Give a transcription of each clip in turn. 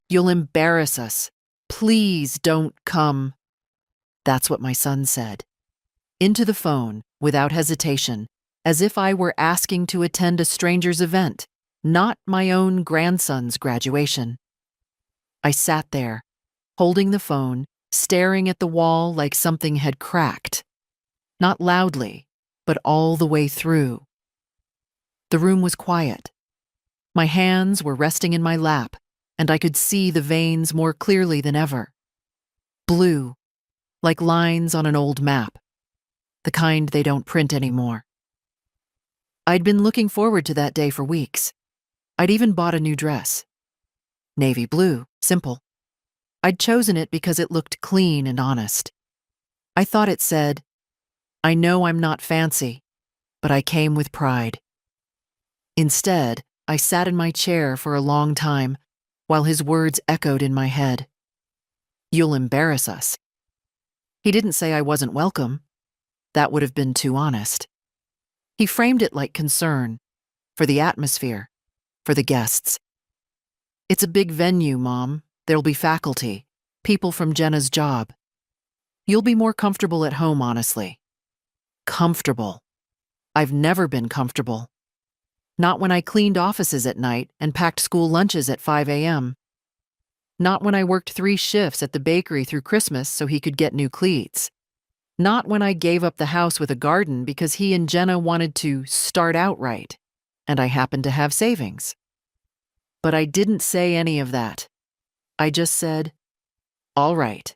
You'll embarrass us. Please don't come. That's what my son said. Into the phone, without hesitation, as if I were asking to attend a stranger's event, not my own grandson's graduation. I sat there, holding the phone, staring at the wall like something had cracked. Not loudly, but all the way through. The room was quiet. My hands were resting in my lap, and I could see the veins more clearly than ever. Blue, like lines on an old map, the kind they don't print anymore. I'd been looking forward to that day for weeks. I'd even bought a new dress. Navy blue, simple. I'd chosen it because it looked clean and honest. I thought it said, "I know I'm not fancy, but I came with pride." Instead, I sat in my chair for a long time while his words echoed in my head. "You'll embarrass us." He didn't say I wasn't welcome. That would have been too honest. He framed it like concern, for the atmosphere, for the guests. "It's a big venue, Mom. There'll be faculty, people from Jenna's job. You'll be more comfortable at home, honestly." Comfortable. I've never been comfortable. Not when I cleaned offices at night and packed school lunches at 5 a.m. Not when I worked 3 shifts at the bakery through Christmas so he could get new cleats. Not when I gave up the house with a garden because he and Jenna wanted to start out right, and I happened to have savings. But I didn't say any of that. I just said, "All right."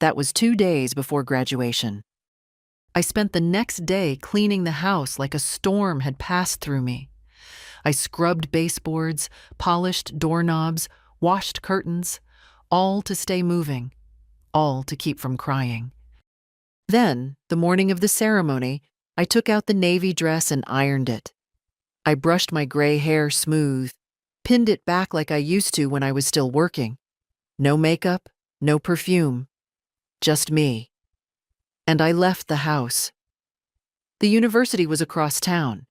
That was 2 days before graduation. I spent the next day cleaning the house like a storm had passed through me. I scrubbed baseboards, polished doorknobs, washed curtains, all to stay moving, all to keep from crying. Then, the morning of the ceremony, I took out the navy dress and ironed it. I brushed my gray hair smooth, pinned it back like I used to when I was still working. No makeup, no perfume, just me. And I left the house. The university was across town,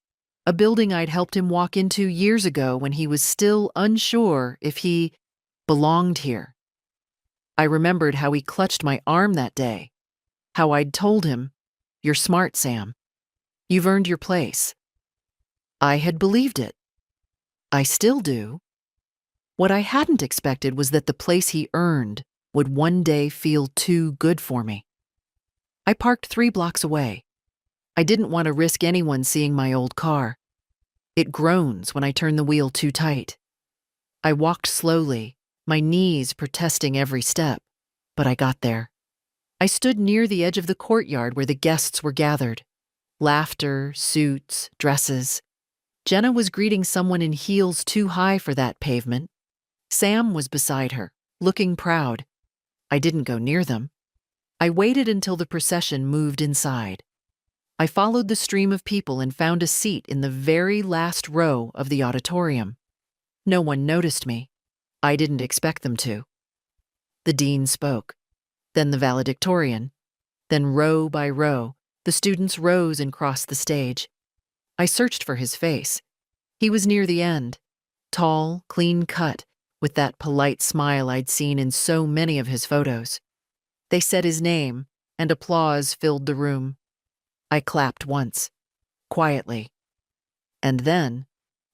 a building I'd helped him walk into years ago when he was still unsure if he belonged here. I remembered how he clutched my arm that day, how I'd told him, "You're smart, Sam. You've earned your place." I had believed it. I still do. What I hadn't expected was that the place he earned would one day feel too good for me. I parked 3 blocks away. I didn't want to risk anyone seeing my old car. It groans when I turn the wheel too tight. I walked slowly, my knees protesting every step, but I got there. I stood near the edge of the courtyard where the guests were gathered. Laughter, suits, dresses. Jenna was greeting someone in heels too high for that pavement. Sam was beside her, looking proud. I didn't go near them. I waited until the procession moved inside. I followed the stream of people and found a seat in the very last row of the auditorium. No one noticed me. I didn't expect them to. The dean spoke, then the valedictorian. Then row by row, the students rose and crossed the stage. I searched for his face. He was near the end, tall, clean-cut, with that polite smile I'd seen in so many of his photos. They said his name, and applause filled the room. I clapped once, quietly. And then,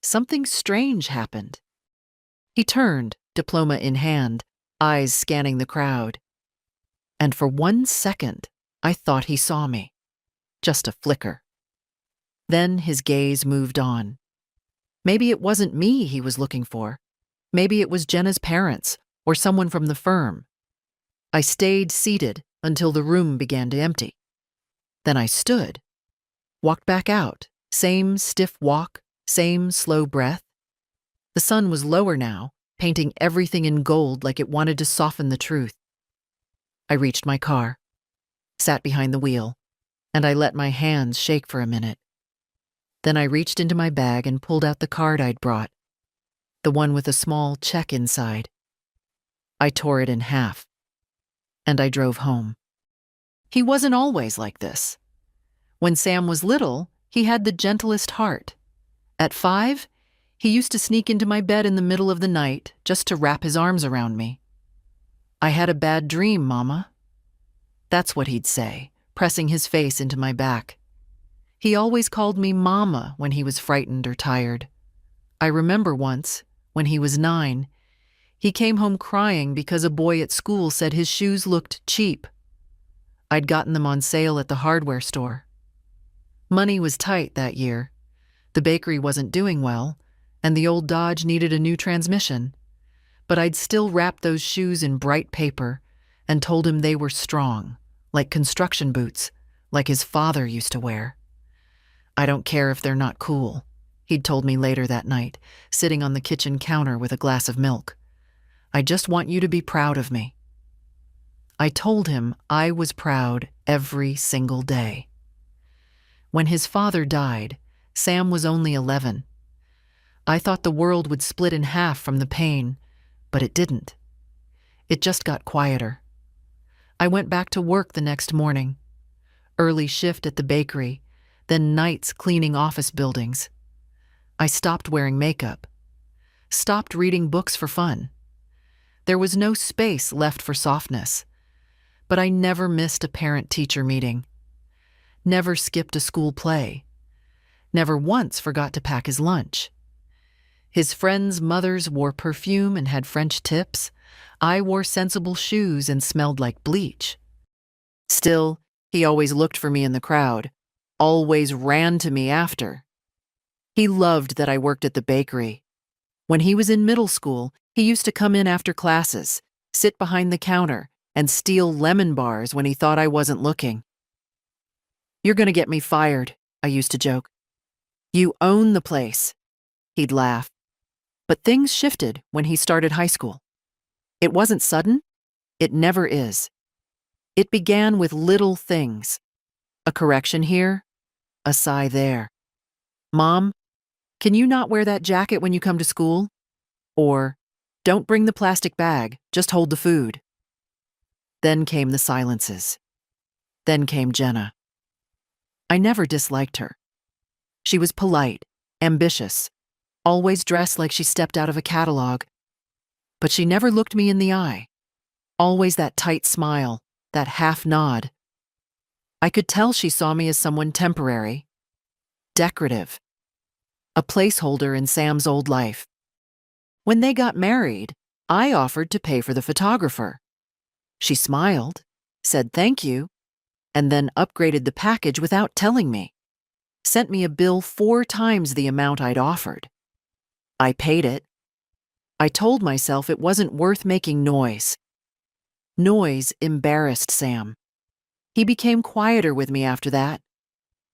something strange happened. He turned, diploma in hand, eyes scanning the crowd. And for 1 second, I thought he saw me. Just a flicker. Then his gaze moved on. Maybe it wasn't me he was looking for. Maybe it was Jenna's parents, or someone from the firm. I stayed seated until the room began to empty. Then I stood, walked back out, same stiff walk, same slow breath. The sun was lower now, painting everything in gold like it wanted to soften the truth. I reached my car, sat behind the wheel, and I let my hands shake for a minute. Then I reached into my bag and pulled out the card I'd brought, the one with a small check inside. I tore it in half, and I drove home. He wasn't always like this. When Sam was little, he had the gentlest heart. At 5, He used to sneak into my bed in the middle of the night just to wrap his arms around me. "I had a bad dream, Mama." That's what he'd say, pressing his face into my back. He always called me Mama when he was frightened or tired. I remember once, when he was 9, he came home crying because a boy at school said his shoes looked cheap. I'd gotten them on sale at the hardware store. Money was tight that year. The bakery wasn't doing well, and the old Dodge needed a new transmission. But I'd still wrapped those shoes in bright paper and told him they were strong, like construction boots, like his father used to wear. "I don't care if they're not cool," he'd told me later that night, sitting on the kitchen counter with a glass of milk. "I just want you to be proud of me." I told him I was proud every single day. When his father died, Sam was only 11. I thought the world would split in half from the pain, but it didn't. It just got quieter. I went back to work the next morning. Early shift at the bakery, then nights cleaning office buildings. I stopped wearing makeup. Stopped reading books for fun. There was no space left for softness. But I never missed a parent-teacher meeting. Never skipped a school play. Never once forgot to pack his lunch. His friends' mothers wore perfume and had French tips. I wore sensible shoes and smelled like bleach. Still, he always looked for me in the crowd, always ran to me after. He loved that I worked at the bakery. When he was in middle school, he used to come in after classes, sit behind the counter, and steal lemon bars when he thought I wasn't looking. "You're gonna get me fired," I used to joke. "You own the place." He'd laugh. But things shifted when he started high school. It wasn't sudden. It never is. It began with little things. A correction here, a sigh there. "Mom, can you not wear that jacket when you come to school?" Or, "Don't bring the plastic bag, just hold the food." Then came the silences. Then came Jenna. I never disliked her. She was polite, ambitious, always dressed like she stepped out of a catalog. But she never looked me in the eye. Always that tight smile, that half nod. I could tell she saw me as someone temporary, decorative, a placeholder in Sam's old life. When they got married, I offered to pay for the photographer. She smiled, said thank you, and then upgraded the package without telling me. Sent me a bill 4 times the amount I'd offered. I paid it. I told myself it wasn't worth making noise. Noise embarrassed Sam. He became quieter with me after that,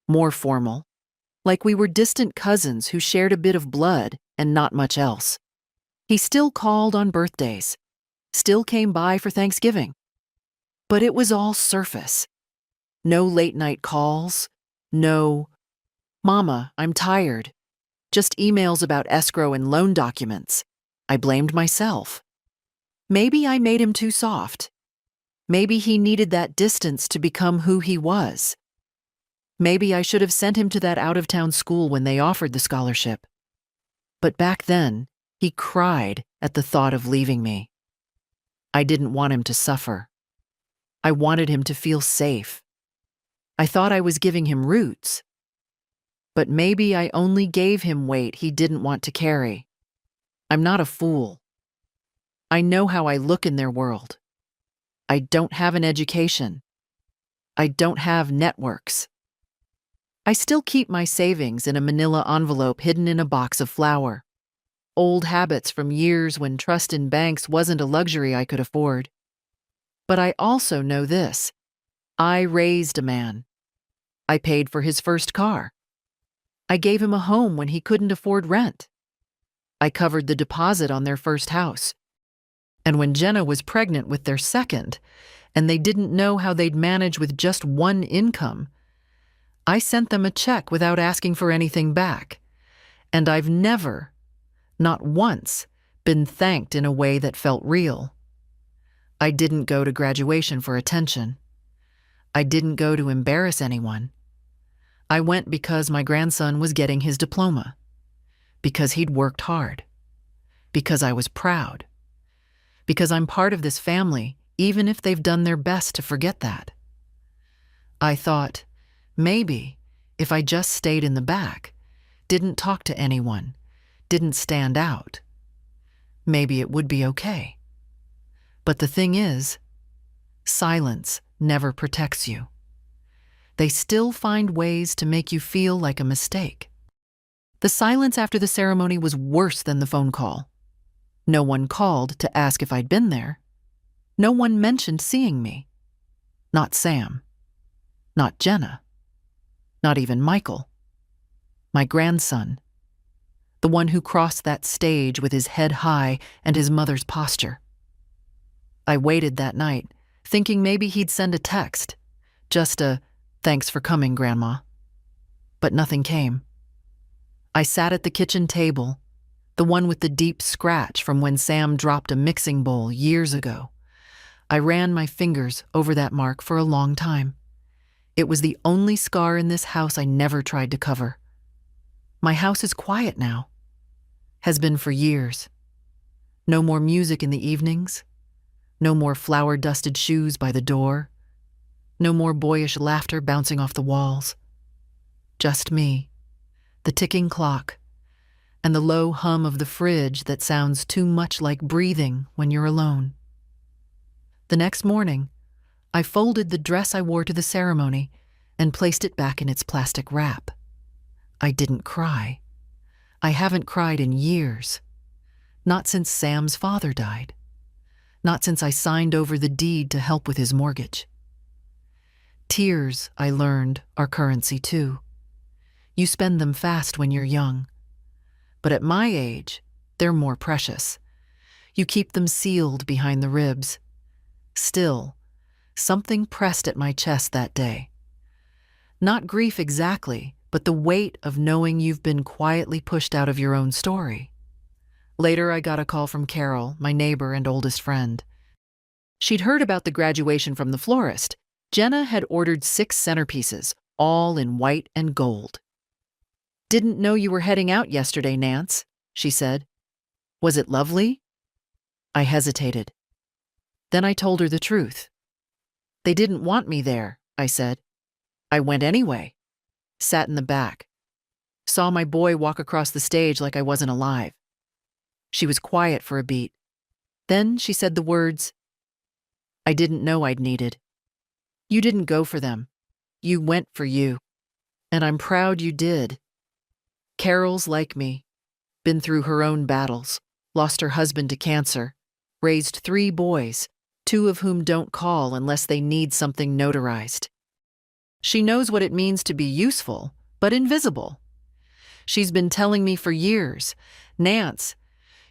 more formal, like we were distant cousins who shared a bit of blood and not much else. He still called on birthdays, still came by for Thanksgiving. But it was all surface. No late-night calls, no, "Mama, I'm tired." Just emails about escrow and loan documents. I blamed myself. Maybe I made him too soft. Maybe he needed that distance to become who he was. Maybe I should have sent him to that out-of-town school when they offered the scholarship. But back then, he cried at the thought of leaving me. I didn't want him to suffer. I wanted him to feel safe. I thought I was giving him roots. But maybe I only gave him weight he didn't want to carry. I'm not a fool. I know how I look in their world. I don't have an education. I don't have networks. I still keep my savings in a manila envelope hidden in a box of flour. Old habits from years when trust in banks wasn't a luxury I could afford. But I also know this. I raised a man. I paid for his first car. I gave him a home when he couldn't afford rent. I covered the deposit on their first house. And when Jenna was pregnant with their second, and they didn't know how they'd manage with just one income, I sent them a check without asking for anything back. And I've never, not once, been thanked in a way that felt real. I didn't go to graduation for attention. I didn't go to embarrass anyone. I went because my grandson was getting his diploma. because he'd worked hard, because I was proud, because I'm part of this family, even if they've done their best to forget that. I thought, maybe, if I just stayed in the back, didn't talk to anyone, didn't stand out, maybe it would be okay. But the thing is, silence never protects you. They still find ways to make you feel like a mistake. The silence after the ceremony was worse than the phone call. No one called to ask if I'd been there. No one mentioned seeing me. Not Sam. Not Jenna. Not even Michael. My grandson. The one who crossed that stage with his head high and his mother's posture. I waited that night, thinking maybe he'd send a text. Just a, "Thanks for coming, Grandma." But nothing came. I sat at the kitchen table, the one with the deep scratch from when Sam dropped a mixing bowl years ago. I ran my fingers over that mark for a long time. It was the only scar in this house I never tried to cover. My house is quiet now. Has been for years. No more music in the evenings. No more flour-dusted shoes by the door. No more boyish laughter bouncing off the walls. Just me, the ticking clock, and the low hum of the fridge that sounds too much like breathing when you're alone. The next morning, I folded the dress I wore to the ceremony and placed it back in its plastic wrap. I didn't cry. I haven't cried in years. Not since Sam's father died. Not since I signed over the deed to help with his mortgage. Tears, I learned, are currency too. You spend them fast when you're young. But at my age, they're more precious. You keep them sealed behind the ribs. Still, something pressed at my chest that day. Not grief exactly, but the weight of knowing you've been quietly pushed out of your own story. Later, I got a call from Carol, my neighbor and oldest friend. She'd heard about the graduation from the florist. Jenna had ordered 6 centerpieces, all in white and gold. "Didn't know you were heading out yesterday, Nance," she said. "Was it lovely?" I hesitated. Then I told her the truth. "They didn't want me there," I said. "I went anyway. Sat in the back. Saw my boy walk across the stage like I wasn't alive." She was quiet for a beat. Then she said the words, "I didn't know I'd needed. You didn't go for them. You went for you. And I'm proud you did. Carol's like me. Been through her own battles. Lost her husband to cancer. Raised 3 boys, 2 of whom don't call unless they need something notarized. She knows what it means to be useful, but invisible. She's been telling me for years, 'Nance,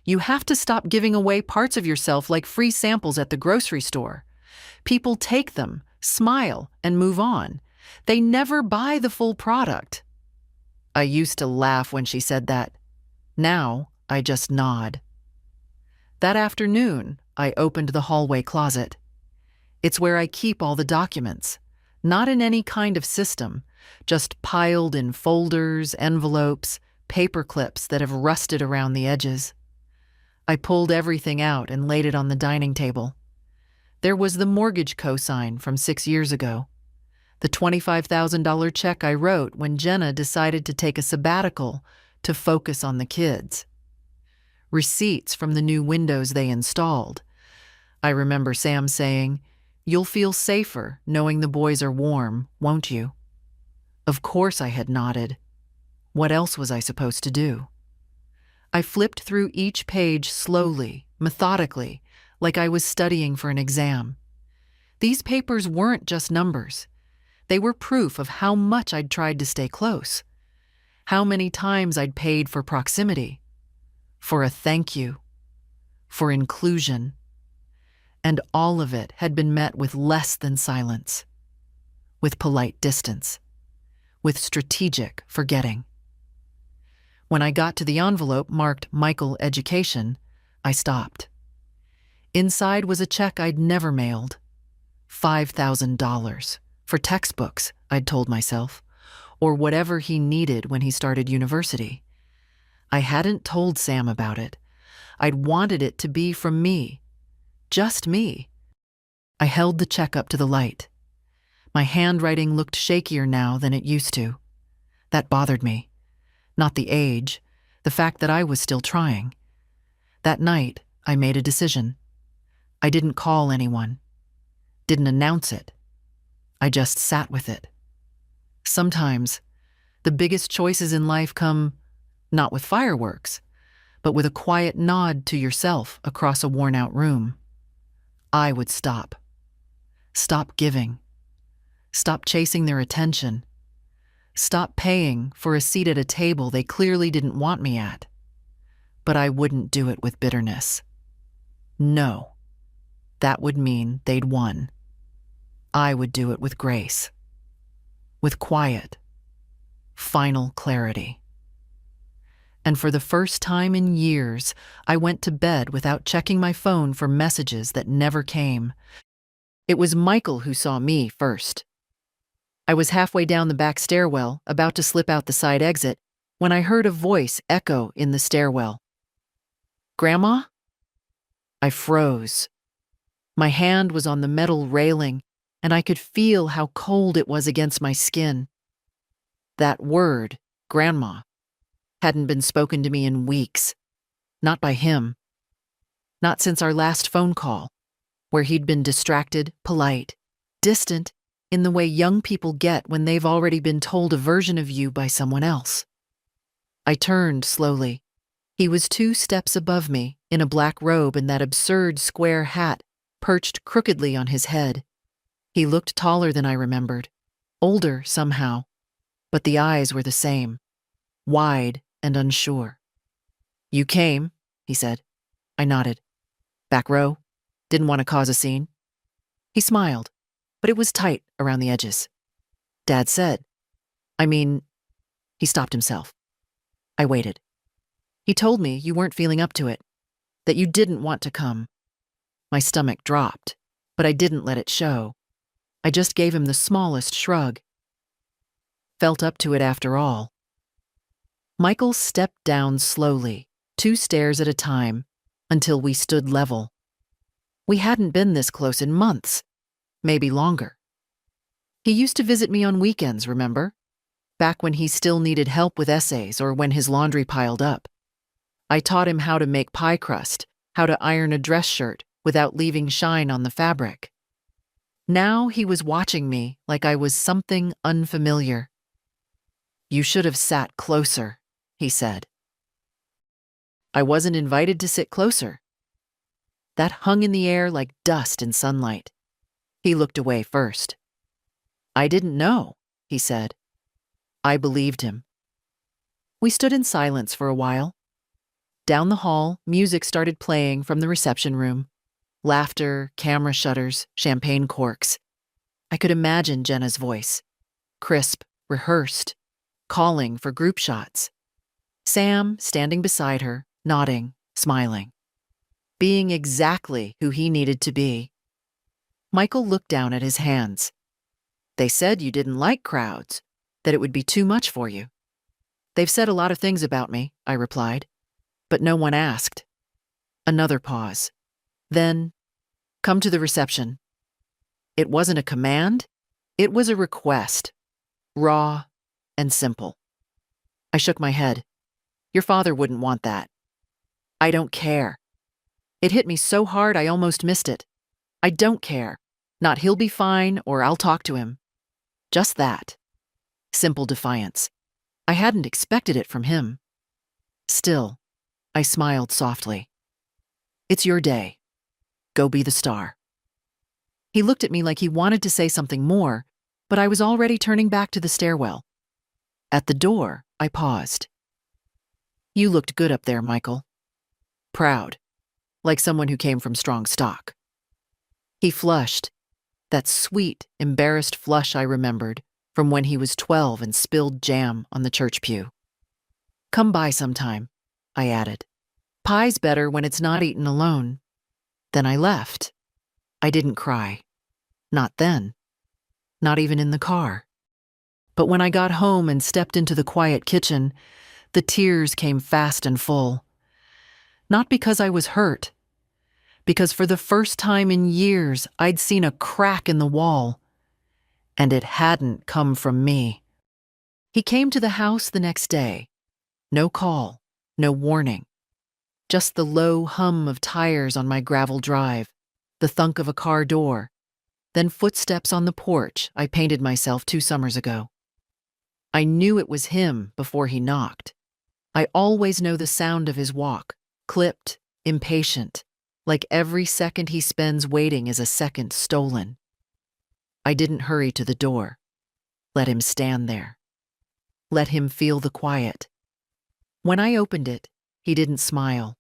you have to stop giving away parts of yourself like free samples at the grocery store. People take them, smile, and move on. They never buy the full product.'" I used to laugh when she said that. Now, I just nod. That afternoon, I opened the hallway closet. It's where I keep all the documents, not in any kind of system, just piled in folders, envelopes, paper clips that have rusted around the edges. I pulled everything out and laid it on the dining table. There was the mortgage cosign from 6 years ago, the $25,000 check I wrote when Jenna decided to take a sabbatical to focus on the kids. Receipts from the new windows they installed. I remember Sam saying, "You'll feel safer knowing the boys are warm, won't you?" Of course I had nodded. What else was I supposed to do? I flipped through each page slowly, methodically, like I was studying for an exam. These papers weren't just numbers. They were proof of how much I'd tried to stay close, how many times I'd paid for proximity, for a thank you, for inclusion. And all of it had been met with less than silence, with polite distance, with strategic forgetting. When I got to the envelope marked Michael Education, I stopped. Inside was a check I'd never mailed. $5,000 for textbooks, I'd told myself, or whatever he needed when he started university. I hadn't told Sam about it. I'd wanted it to be from me. Just me. I held the check up to the light. My handwriting looked shakier now than it used to. That bothered me. Not the age, the fact that I was still trying. That night, I made a decision. I didn't call anyone. Didn't announce it. I just sat with it. Sometimes, the biggest choices in life come not with fireworks, but with a quiet nod to yourself across a worn-out room. I would stop. Stop giving. Stop chasing their attention. Stop paying for a seat at a table they clearly didn't want me at. But I wouldn't do it with bitterness. No. That would mean they'd won. I would do it with grace. With quiet. Final clarity. And for the first time in years, I went to bed without checking my phone for messages that never came. It was Michael who saw me first. I was halfway down the back stairwell, about to slip out the side exit, when I heard a voice echo in the stairwell. "Grandma?" I froze. My hand was on the metal railing, and I could feel how cold it was against my skin. That word, Grandma, hadn't been spoken to me in weeks. Not by him. Not since our last phone call, where he'd been distracted, polite, distant, in the way young people get when they've already been told a version of you by someone else. I turned slowly. He was 2 steps above me, in a black robe and that absurd square hat perched crookedly on his head. He looked taller than I remembered, older somehow, but the eyes were the same, wide and unsure. "You came," he said. I nodded. "Back row? Didn't want to cause a scene?" He smiled, but it was tight around the edges. "Dad said. He stopped himself. I waited. "He told me you weren't feeling up to it, that you didn't want to come." My stomach dropped, but I didn't let it show. I just gave him the smallest shrug. Felt up to it after all. Michael stepped down slowly, 2 stairs at a time, until we stood level. We hadn't been this close in months, maybe longer. He used to visit me on weekends, remember? Back when he still needed help with essays or when his laundry piled up. I taught him how to make pie crust, how to iron a dress shirt without leaving shine on the fabric. Now he was watching me like I was something unfamiliar. "You should have sat closer," he said. I wasn't invited to sit closer. That hung in the air like dust in sunlight. He looked away first. "I didn't know," he said. I believed him. We stood in silence for a while. Down the hall, music started playing from the reception room. Laughter, camera shutters, champagne corks. I could imagine Jenna's voice. Crisp, rehearsed, calling for group shots. Sam standing beside her, nodding, smiling. Being exactly who he needed to be. Michael looked down at his hands. "They said you didn't like crowds, that it would be too much for you." "They've said a lot of things about me," I replied, but no one asked. Another pause. Then, "Come to the reception." It wasn't a command, it was a request. Raw and simple. I shook my head. "Your father wouldn't want that." "I don't care." It hit me so hard I almost missed it. I don't care. Not he'll be fine or I'll talk to him. Just that. Simple defiance. I hadn't expected it from him. Still, I smiled softly. "It's your day. Go be the star." He looked at me like he wanted to say something more, but I was already turning back to the stairwell. At the door, I paused. "You looked good up there, Michael." Proud, like someone who came from strong stock. He flushed, that sweet, embarrassed flush I remembered from when he was 12 and spilled jam on the church pew. "Come by sometime," I added. "Pie's better when it's not eaten alone." Then I left. I didn't cry. Not then. Not even in the car. But when I got home and stepped into the quiet kitchen, The tears came fast and full. Not because I was hurt, because for the first time in years I'd seen a crack in the wall, and it hadn't come from me. He came to the house the next day. No call, no warning. Just the low hum of tires on my gravel drive, the thunk of a car door, then footsteps on the porch I painted myself 2 summers ago. I knew it was him before he knocked. I always know the sound of his walk, clipped, impatient, like every second he spends waiting is a second stolen. I didn't hurry to the door. Let him stand there. Let him feel the quiet. When I opened it, he didn't smile,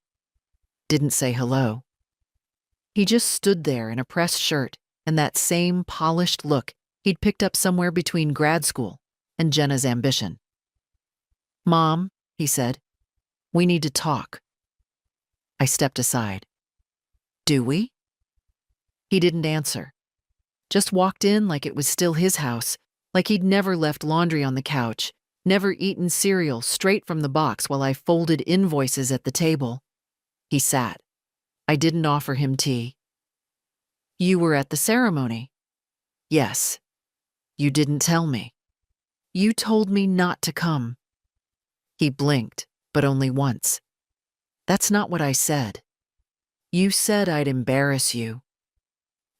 didn't say hello. He just stood there in a pressed shirt and that same polished look he'd picked up somewhere between grad school and Jenna's ambition. "Mom," he said, "we need to talk." I stepped aside. "Do we?" He didn't answer. Just walked in like it was still his house, like he'd never left laundry on the couch, never eaten cereal straight from the box while I folded invoices at the table. He sat. I didn't offer him tea. "You were at the ceremony." "Yes." "You didn't tell me." "You told me not to come." He blinked, but only once. "That's not what I said." "You said I'd embarrass you."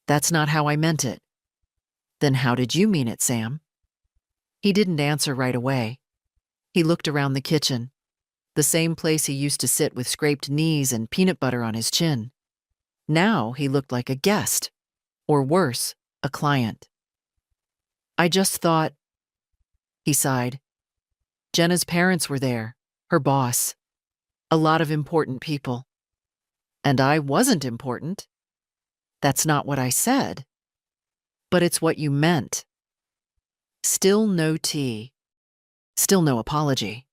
"That's not how I meant it." "Then how did you mean it, Sam?" He didn't answer right away. He looked around the kitchen, the same place he used to sit with scraped knees and peanut butter on his chin. Now he looked like a guest, or worse, a client. "I just thought," he sighed. "Jenna's parents were there, her boss, a lot of important people. And I wasn't important. That's not what I said. But it's what you meant." Still no tea. Still no apology.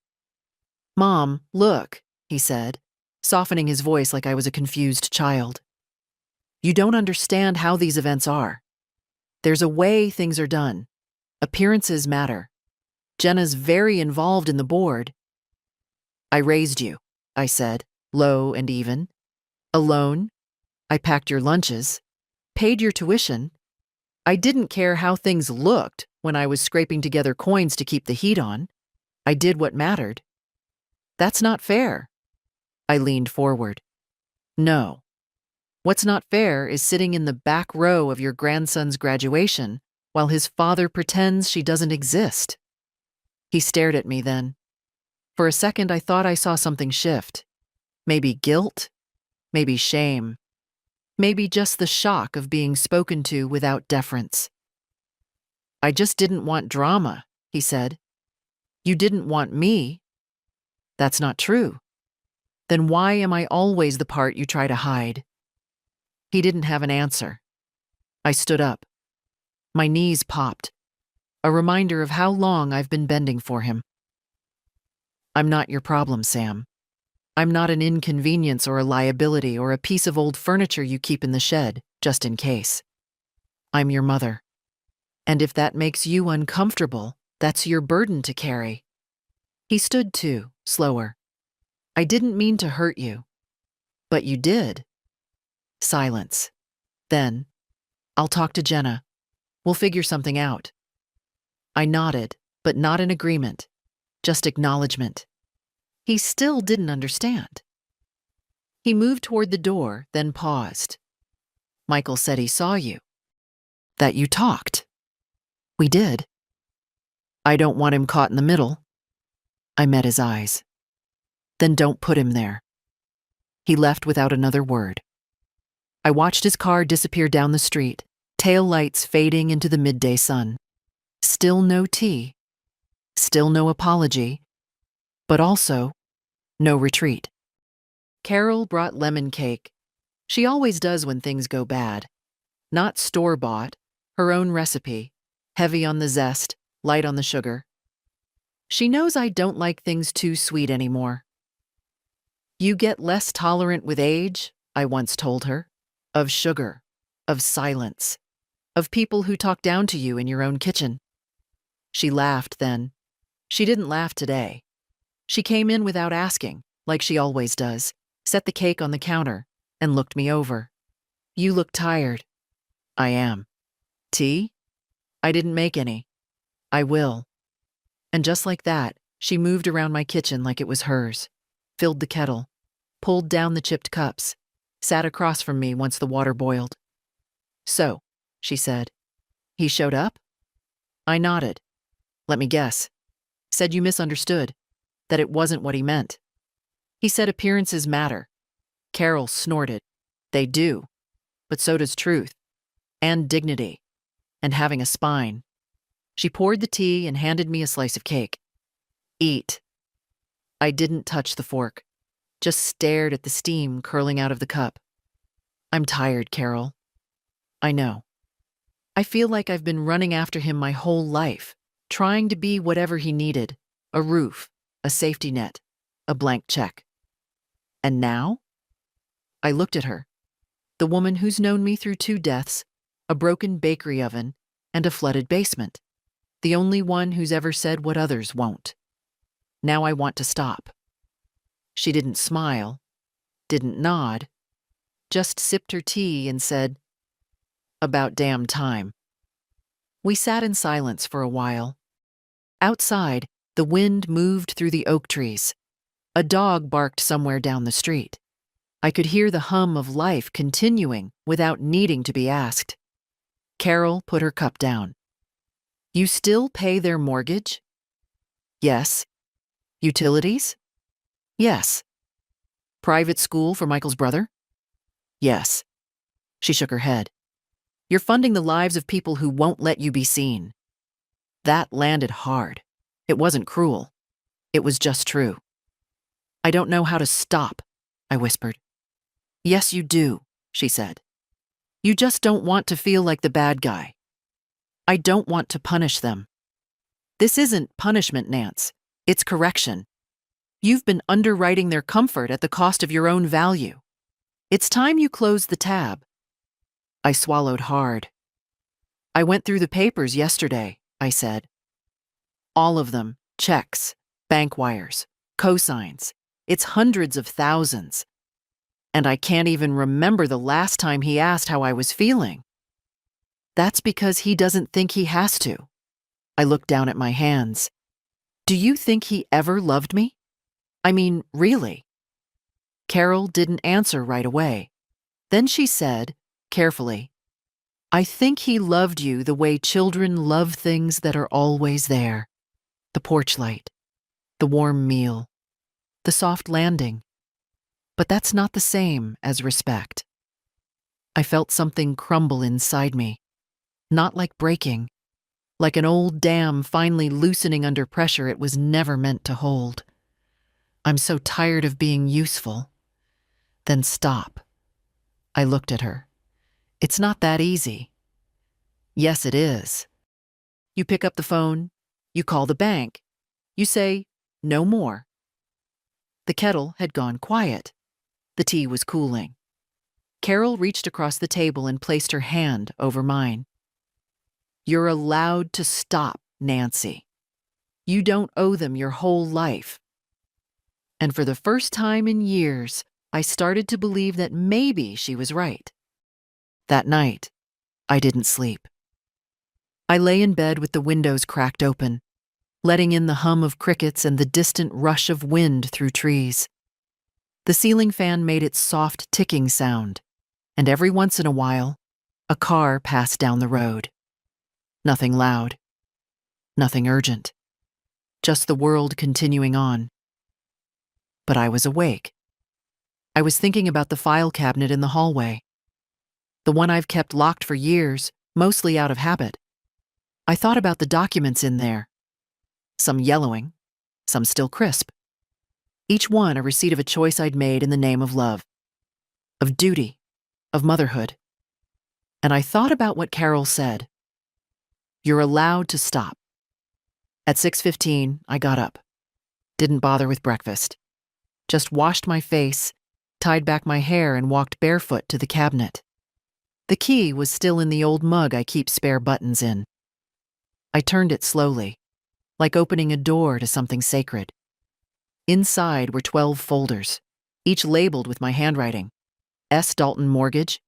"Mom, look," he said, softening his voice like I was a confused child. "You don't understand how these events are. There's a way things are done. Appearances matter. Jenna's very involved in the board." "I raised you," I said, low and even. "Alone. I packed your lunches, paid your tuition. I didn't care how things looked when I was scraping together coins to keep the heat on. I did what mattered." "That's not fair." I leaned forward. "No. What's not fair is sitting in the back row of your grandson's graduation while his father pretends she doesn't exist." He stared at me then. For a second, I thought I saw something shift. Maybe guilt, maybe shame, maybe just the shock of being spoken to without deference. "I just didn't want drama," he said. "You didn't want me." "That's not true." "Then why am I always the part you try to hide?" He didn't have an answer. I stood up. My knees popped, a reminder of how long I've been bending for him. "I'm not your problem, Sam. I'm not an inconvenience or a liability or a piece of old furniture you keep in the shed, just in case. I'm your mother. And if that makes you uncomfortable, that's your burden to carry." He stood too, slower. "I didn't mean to hurt you." "But you did." Silence. Then, "I'll talk to Jenna. We'll figure something out." I nodded, but not in agreement, just acknowledgement. He still didn't understand. He moved toward the door, then paused. "Michael said he saw you. That you talked." "We did." "I don't want him caught in the middle." I met his eyes. "Then don't put him there." He left without another word. I watched his car disappear down the street, tail lights fading into the midday sun. Still no tea. Still no apology. But also, no retreat. Carol brought lemon cake. She always does when things go bad. Not store-bought, her own recipe, heavy on the zest, light on the sugar. She knows I don't like things too sweet anymore. "You get less tolerant with age," I once told her, "of sugar, of silence, of people who talk down to you in your own kitchen." She laughed then. She didn't laugh today. She came in without asking, like she always does, set the cake on the counter, and looked me over. "You look tired." "I am." "Tea?" "I didn't make any." "I will." And just like that, she moved around my kitchen like it was hers, filled the kettle, pulled down the chipped cups, sat across from me once the water boiled. "So," she said, "he showed up?" I nodded. "Let me guess. Said you misunderstood, that it wasn't what he meant." "He said appearances matter." Carol snorted. "They do, but so does truth, and dignity, and having a spine." She poured the tea and handed me a slice of cake. "Eat." I didn't touch the fork, just stared at the steam curling out of the cup. "I'm tired, Carol." "I know. I feel like I've been running after him my whole life, trying to be whatever he needed, a roof, a safety net, a blank check. And now?" I looked at her, the woman who's known me through 2 deaths, a broken bakery oven, and a flooded basement, the only one who's ever said what others won't. Now I want to stop. She didn't smile, didn't nod, just sipped her tea and said, "About damn time." We sat in silence for a while. Outside, the wind moved through the oak trees. A dog barked somewhere down the street. I could hear the hum of life continuing without needing to be asked. Carol put her cup down. "You still pay their mortgage?" "Yes." "Utilities?" "Yes." "Private school for Michael's brother?" "Yes." She shook her head. "You're funding the lives of people who won't let you be seen." That landed hard. It wasn't cruel. It was just true. "I don't know how to stop," I whispered. "Yes, you do," she said. "You just don't want to feel like the bad guy." "I don't want to punish them." "This isn't punishment, Nance. It's correction. You've been underwriting their comfort at the cost of your own value. It's time you close the tab." I swallowed hard. "I went through the papers yesterday," I said. "All of them, checks, bank wires, cosigns. It's hundreds of thousands. And I can't even remember the last time he asked how I was feeling." "That's because he doesn't think he has to." I looked down at my hands. "Do you think he ever loved me? I mean, really?" Carol didn't answer right away. Then she said, carefully, "I think he loved you the way children love things that are always there. The porch light, the warm meal, the soft landing. But that's not the same as respect." I felt something crumble inside me, not like breaking, like an old dam finally loosening under pressure it was never meant to hold. "I'm so tired of being useful." "Then stop." I looked at her. "It's not that easy." "Yes, it is. You pick up the phone, you call the bank, you say, 'No more.'" The kettle had gone quiet. The tea was cooling. Carol reached across the table and placed her hand over mine. "You're allowed to stop, Nancy. You don't owe them your whole life." And for the first time in years, I started to believe that maybe she was right. That night, I didn't sleep. I lay in bed with the windows cracked open, letting in the hum of crickets and the distant rush of wind through trees. The ceiling fan made its soft ticking sound, and every once in a while, a car passed down the road. Nothing loud, nothing urgent, just the world continuing on. But I was awake. I was thinking about the file cabinet in the hallway, the one I've kept locked for years, mostly out of habit. I thought about the documents in there, some yellowing, some still crisp. Each one a receipt of a choice I'd made in the name of love, of duty, of motherhood. And I thought about what Carol said. You're allowed to stop. At 6:15, I got up. Didn't bother with breakfast. Just washed my face, tied back my hair, and walked barefoot to the cabinet. The key was still in the old mug I keep spare buttons in. I turned it slowly, like opening a door to something sacred. Inside were 12 folders, each labeled with my handwriting. S. Dalton Mortgage,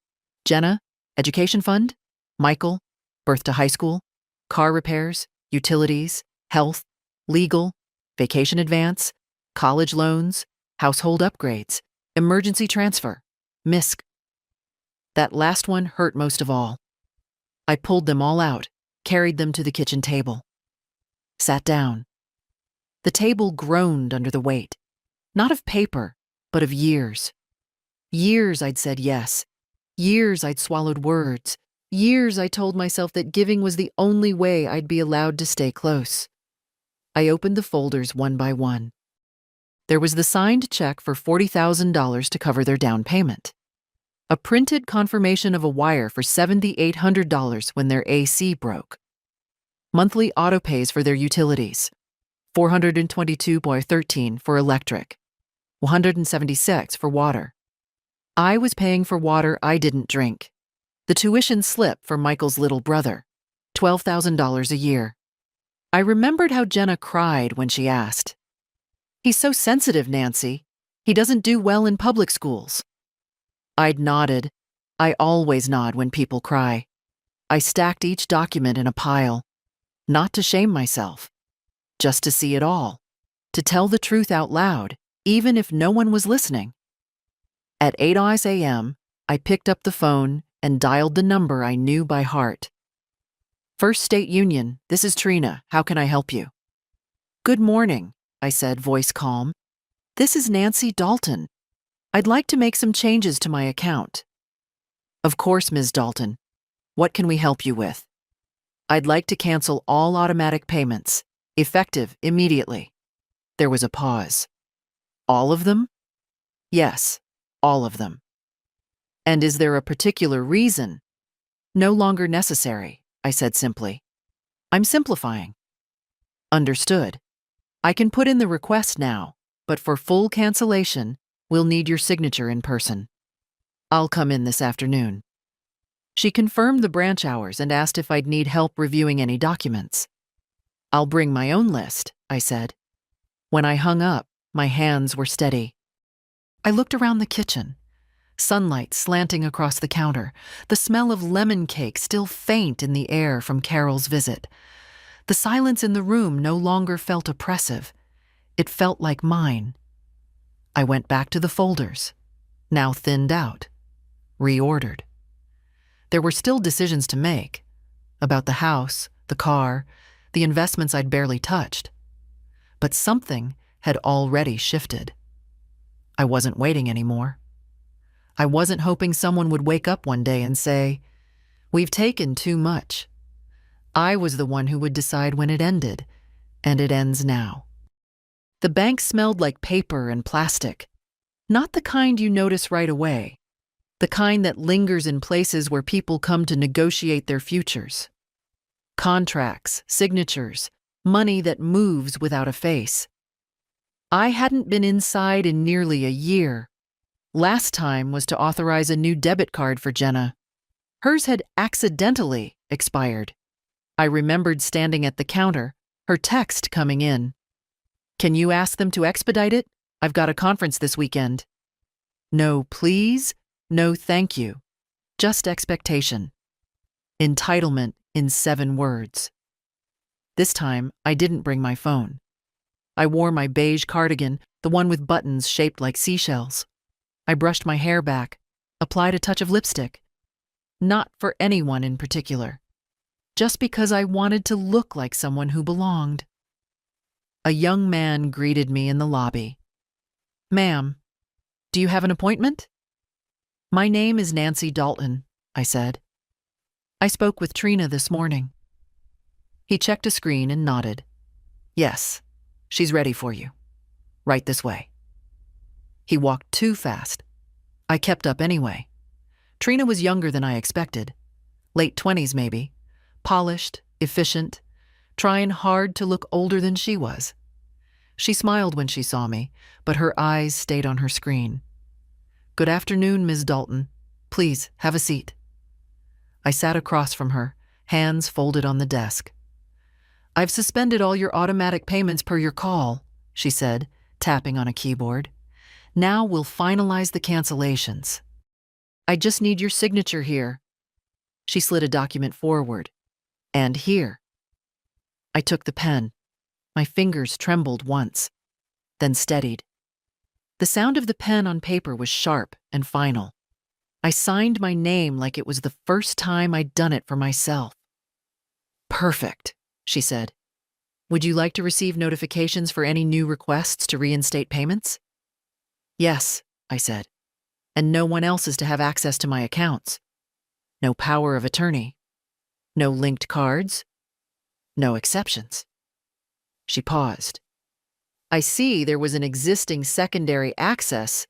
Jenna, Education Fund, Michael, Birth to High School, Car Repairs, Utilities, Health, Legal, Vacation Advance, College Loans, Household Upgrades, Emergency Transfer, MISC. That last one hurt most of all. I pulled them all out, carried them to the kitchen table. Sat down. The table groaned under the weight, not of paper, but of years. Years I'd said yes. Years I'd swallowed words. Years I told myself that giving was the only way I'd be allowed to stay close. I opened the folders one by one. There was the signed check for $40,000 to cover their down payment. A printed confirmation of a wire for $7,800 when their AC broke. Monthly auto pays for their utilities. $422.13 for electric. $176 for water. I was paying for water I didn't drink. The tuition slip for Michael's little brother. $12,000 a year. I remembered how Jenna cried when she asked. "He's so sensitive, Nancy. He doesn't do well in public schools." I'd nodded. I always nod when people cry. I stacked each document in a pile. Not to shame myself. Just to see it all. To tell the truth out loud, even if no one was listening. At 8 a.m., I picked up the phone and dialed the number I knew by heart. "First State Union, this is Trina. How can I help you?" "Good morning," I said, voice calm. "This is Nancy Dalton. I'd like to make some changes to my account." "Of course, Ms. Dalton. What can we help you with?" "I'd like to cancel all automatic payments, effective immediately." There was a pause. "All of them?" "Yes, all of them." "And is there a particular reason?" "No longer necessary," I said simply. "I'm simplifying." "Understood. I can put in the request now, but for full cancellation, we'll need your signature in person." "I'll come in this afternoon." She confirmed the branch hours and asked if I'd need help reviewing any documents. "I'll bring my own list," I said. When I hung up, my hands were steady. I looked around the kitchen. Sunlight slanting across the counter, the smell of lemon cake still faint in the air from Carol's visit. The silence in the room no longer felt oppressive. It felt like mine. I went back to the folders, now thinned out, reordered. There were still decisions to make, about the house, the car, the investments I'd barely touched. But something had already shifted. I wasn't waiting anymore. I wasn't hoping someone would wake up one day and say, "We've taken too much." I was the one who would decide when it ended, and it ends now. The bank smelled like paper and plastic, not the kind you notice right away, the kind that lingers in places where people come to negotiate their futures. Contracts, signatures, money that moves without a face. I hadn't been inside in nearly a year. Last time was to authorize a new debit card for Jenna. Hers had accidentally expired. I remembered standing at the counter, her text coming in. "Can you ask them to expedite it? I've got a conference this weekend." No please, no thank you. Just expectation. Entitlement in 7 words. This time, I didn't bring my phone. I wore my beige cardigan, the one with buttons shaped like seashells. I brushed my hair back, applied a touch of lipstick. Not for anyone in particular. Just because I wanted to look like someone who belonged. A young man greeted me in the lobby. "Ma'am, do you have an appointment?" "My name is Nancy Dalton," I said. "I spoke with Trina this morning." He checked a screen and nodded. "Yes, she's ready for you. Right this way." He walked too fast. I kept up anyway. Trina was younger than I expected. Late 20s maybe. Polished, efficient, trying hard to look older than she was. She smiled when she saw me, but her eyes stayed on her screen. "Good afternoon, Ms. Dalton. Please, have a seat." I sat across from her, hands folded on the desk. "I've suspended all your automatic payments per your call," she said, tapping on a keyboard. Now we'll finalize the cancellations. I just need your signature here. She slid a document forward. And here. I took the pen. My fingers trembled once, then steadied. The sound of the pen on paper was sharp and final. I signed my name like it was the first time I'd done it for myself. Perfect, she said. Would you like to receive notifications for any new requests to reinstate payments? Yes, I said. And no one else is to have access to my accounts. No power of attorney. No linked cards. No exceptions. She paused. I see there was an existing secondary access.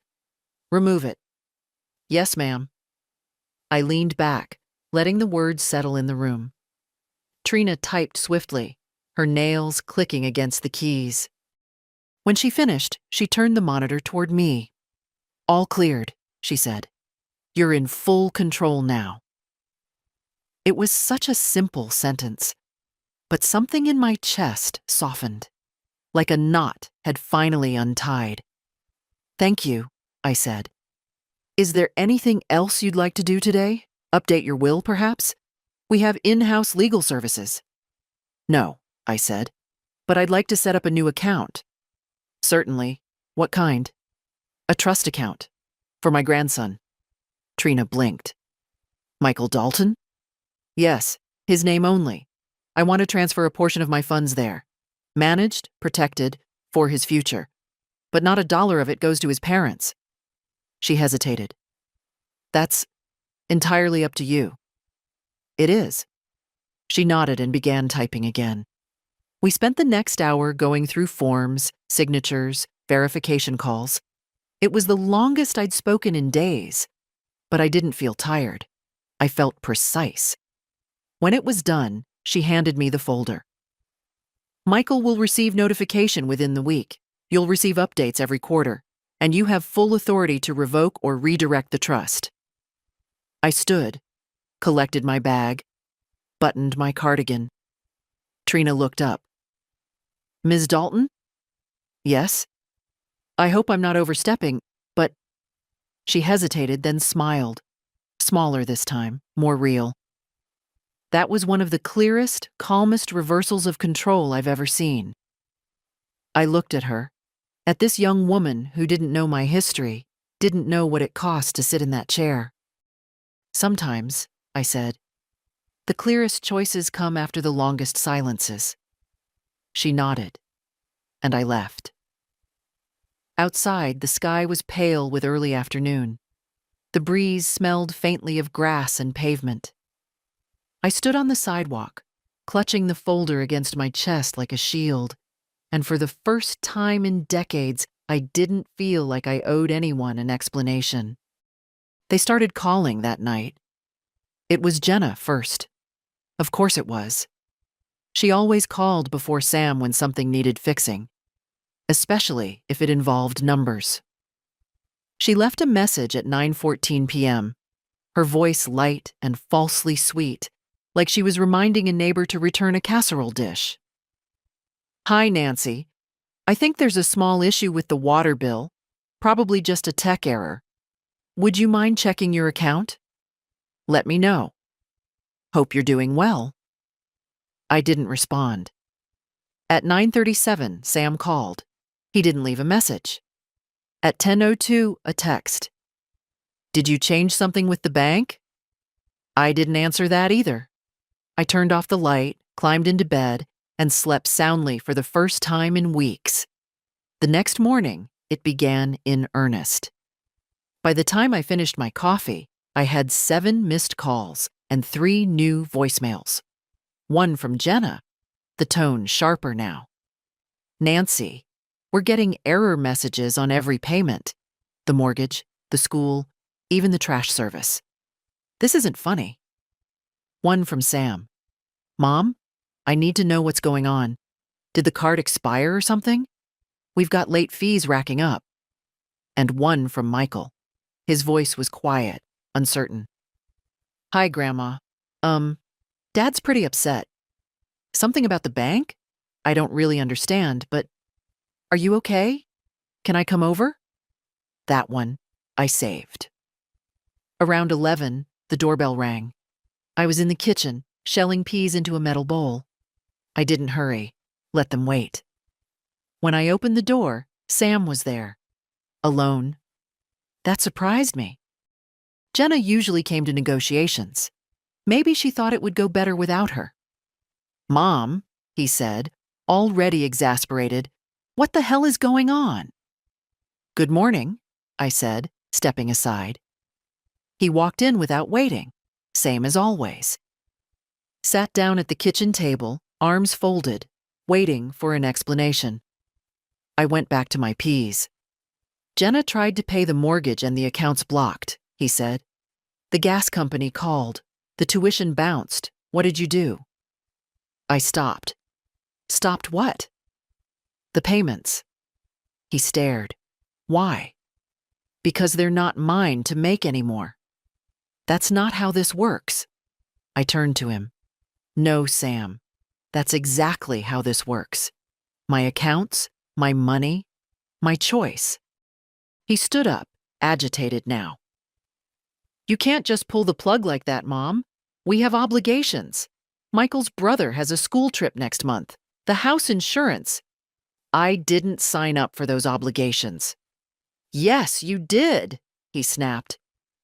Remove it. Yes, ma'am. I leaned back, letting the words settle in the room. Trina typed swiftly, her nails clicking against the keys. When she finished, she turned the monitor toward me. All cleared, she said. You're in full control now. It was such a simple sentence, but something in my chest softened, like a knot had finally untied. Thank you, I said. Is there anything else you'd like to do today? Update your will, perhaps? We have in-house legal services. No, I said, but I'd like to set up a new account. Certainly. What kind? A trust account. For my grandson. Trina blinked. Michael Dalton? Yes, his name only. I want to transfer a portion of my funds there. Managed, protected, for his future. But not a dollar of it goes to his parents. She hesitated. That's entirely up to you. It is. She nodded and began typing again. We spent the next hour going through forms, signatures, verification calls. It was the longest I'd spoken in days, but I didn't feel tired. I felt precise. When it was done, she handed me the folder. Michael will receive notification within the week. You'll receive updates every quarter, and you have full authority to revoke or redirect the trust. I stood, collected my bag, buttoned my cardigan. Trina looked up. Ms. Dalton? Yes. I hope I'm not overstepping, but... She hesitated, then smiled. Smaller this time, more real. That was one of the clearest, calmest reversals of control I've ever seen. I looked at her, at this young woman who didn't know my history, didn't know what it cost to sit in that chair. Sometimes, I said, the clearest choices come after the longest silences. She nodded, and I left. Outside, the sky was pale with early afternoon. The breeze smelled faintly of grass and pavement. I stood on the sidewalk, clutching the folder against my chest like a shield, and for the first time in decades, I didn't feel like I owed anyone an explanation. They started calling that night. It was Jenna first. Of course it was. She always called before Sam when something needed fixing, especially if it involved numbers. She left a message at 9:14 p.m., her voice light and falsely sweet, like she was reminding a neighbor to return a casserole dish. Hi, Nancy. I think there's a small issue with the water bill, probably just a tech error. Would you mind checking your account? Let me know. Hope you're doing well. I didn't respond. At 9:37, Sam called. He didn't leave a message. At 10:02, a text. Did you change something with the bank? I didn't answer that either. I turned off the light, climbed into bed, and slept soundly for the first time in weeks. The next morning, it began in earnest. By the time I finished my coffee, I had 7 missed calls and 3 new voicemails. One from Jenna, the tone sharper now. Nancy, we're getting error messages on every payment. The mortgage, the school, even the trash service. This isn't funny. One from Sam. Mom, I need to know what's going on. Did the card expire or something? We've got late fees racking up. And one from Michael. His voice was quiet, uncertain. Hi, Grandma. Dad's pretty upset. Something about the bank? I don't really understand, but are you okay? Can I come over? That one I saved. Around 11, the doorbell rang. I was in the kitchen, shelling peas into a metal bowl. I didn't hurry, let them wait. When I opened the door, Sam was there, alone. That surprised me. Jenna usually came to negotiations. Maybe she thought it would go better without her. "Mom," he said, already exasperated, "what the hell is going on?" "Good morning," I said, stepping aside. He walked in without waiting, same as always. Sat down at the kitchen table, arms folded, waiting for an explanation. I went back to my peas. "Jenna tried to pay the mortgage and the account's blocked," he said. "The gas company called. The tuition bounced. What did you do?" I stopped. "Stopped what?" "The payments." He stared. "Why?" "Because they're not mine to make anymore." "That's not how this works." I turned to him. "No, Sam. That's exactly how this works. My accounts, my money, my choice." He stood up, agitated now. "You can't just pull the plug like that, Mom. We have obligations. Michael's brother has a school trip next month. The house insurance." "I didn't sign up for those obligations." "Yes, you did," he snapped.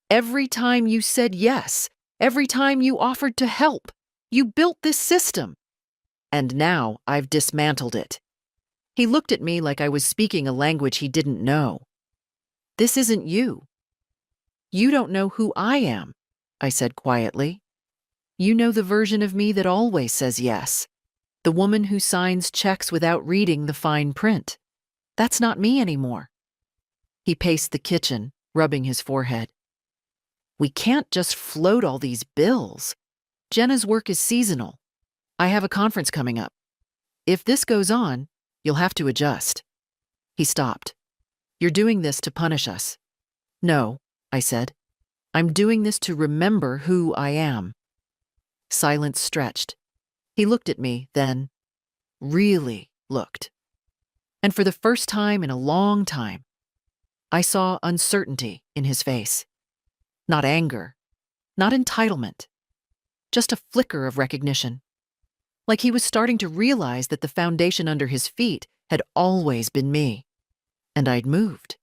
"Every time you said yes, every time you offered to help, you built this system. And now I've dismantled it." He looked at me like I was speaking a language he didn't know. "This isn't you." "You don't know who I am," I said quietly. "You know the version of me that always says yes, the woman who signs checks without reading the fine print. That's not me anymore." He paced the kitchen, rubbing his forehead. "We can't just float all these bills. Jenna's work is seasonal. I have a conference coming up. If this goes on, you'll have to adjust." He stopped. "You're doing this to punish us." "No," I said. "I'm doing this to remember who I am." Silence stretched. He looked at me, then really looked. And for the first time in a long time, I saw uncertainty in his face. Not anger, not entitlement, just a flicker of recognition. Like he was starting to realize that the foundation under his feet had always been me, and I'd moved.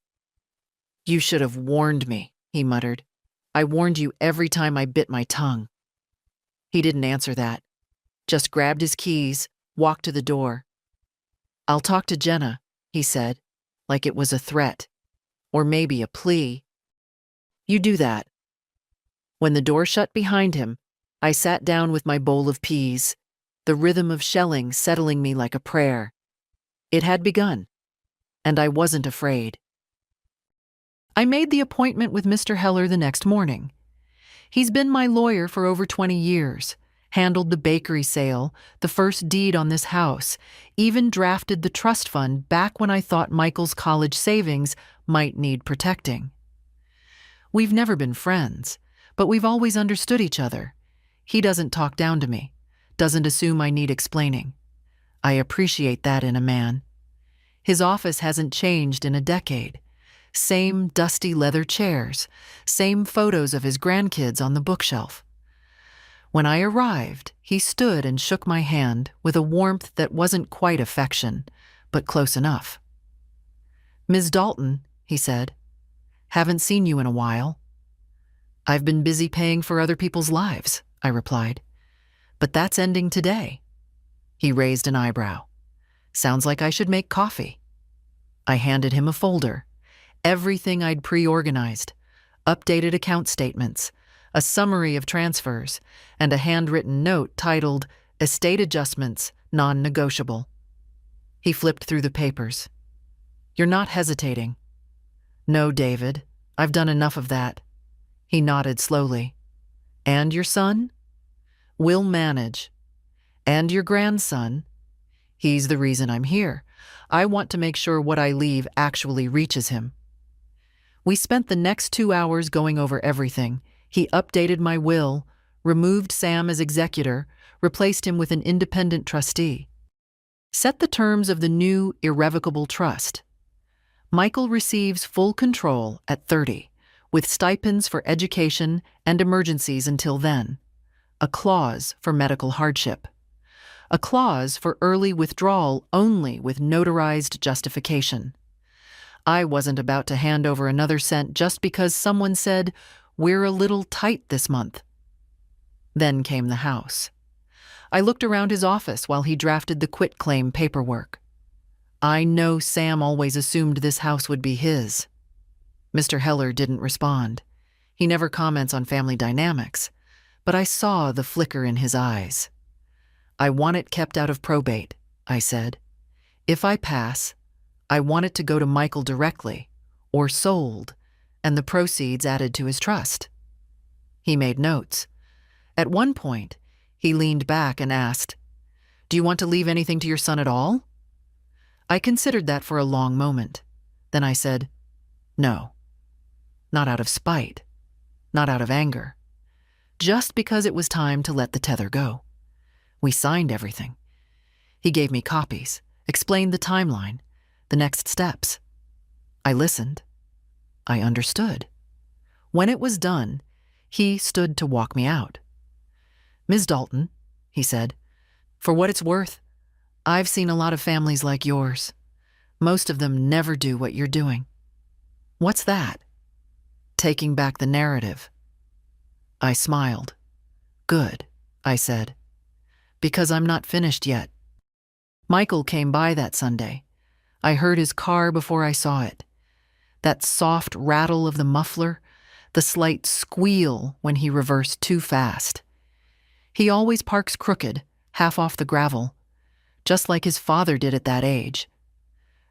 "You should have warned me," he muttered. "I warned you every time I bit my tongue." He didn't answer that, just grabbed his keys, walked to the door. "I'll talk to Jenna," he said, like it was a threat, or maybe a plea. "You do that." When the door shut behind him, I sat down with my bowl of peas, the rhythm of shelling settling me like a prayer. It had begun, and I wasn't afraid. I made the appointment with Mr. Heller the next morning. He's been my lawyer for over 20 years, handled the bakery sale, the first deed on this house, even drafted the trust fund back when I thought Michael's college savings might need protecting. We've never been friends, but we've always understood each other. He doesn't talk down to me, doesn't assume I need explaining. I appreciate that in a man. His office hasn't changed in a decade. Same dusty leather chairs, same photos of his grandkids on the bookshelf. When I arrived, he stood and shook my hand with a warmth that wasn't quite affection, but close enough. "Ms. Dalton," he said, "haven't seen you in a while." "I've been busy paying for other people's lives," I replied. "But that's ending today." He raised an eyebrow. "Sounds like I should make coffee." I handed him a folder. Everything I'd pre-organized, updated account statements, a summary of transfers, and a handwritten note titled Estate Adjustments, Non-Negotiable. He flipped through the papers. "You're not hesitating." "No, David, I've done enough of that." He nodded slowly. "And your son?" "We'll manage." "And your grandson?" "He's the reason I'm here. I want to make sure what I leave actually reaches him." We spent the next 2 hours going over everything. He updated my will, removed Sam as executor, replaced him with an independent trustee. Set the terms of the new irrevocable trust. Michael receives full control at 30, with stipends for education and emergencies until then. A clause for medical hardship. A clause for early withdrawal only with notarized justification. I wasn't about to hand over another cent just because someone said, "We're a little tight this month." Then came the house. I looked around his office while he drafted the quitclaim paperwork. I know Sam always assumed this house would be his. Mr. Heller didn't respond. He never comments on family dynamics, but I saw the flicker in his eyes. "I want it kept out of probate," I said. "If I pass, I want it to go to Michael directly, or sold, and the proceeds added to his trust." He made notes. At one point, he leaned back and asked, "Do you want to leave anything to your son at all?" I considered that for a long moment. Then I said, "No. Not out of spite. Not out of anger. Just because it was time to let the tether go. We signed everything. He gave me copies, explained the timeline, the next steps. I listened. I understood. When it was done, he stood to walk me out. "Ms. Dalton," he said, "for what it's worth, I've seen a lot of families like yours. Most of them never do what you're doing." "What's that?" "Taking back the narrative." I smiled. "Good," I said, "because I'm not finished yet." Michael came by that Sunday. I heard his car before I saw it. That soft rattle of the muffler, the slight squeal when he reversed too fast. He always parks crooked, half off the gravel, just like his father did at that age.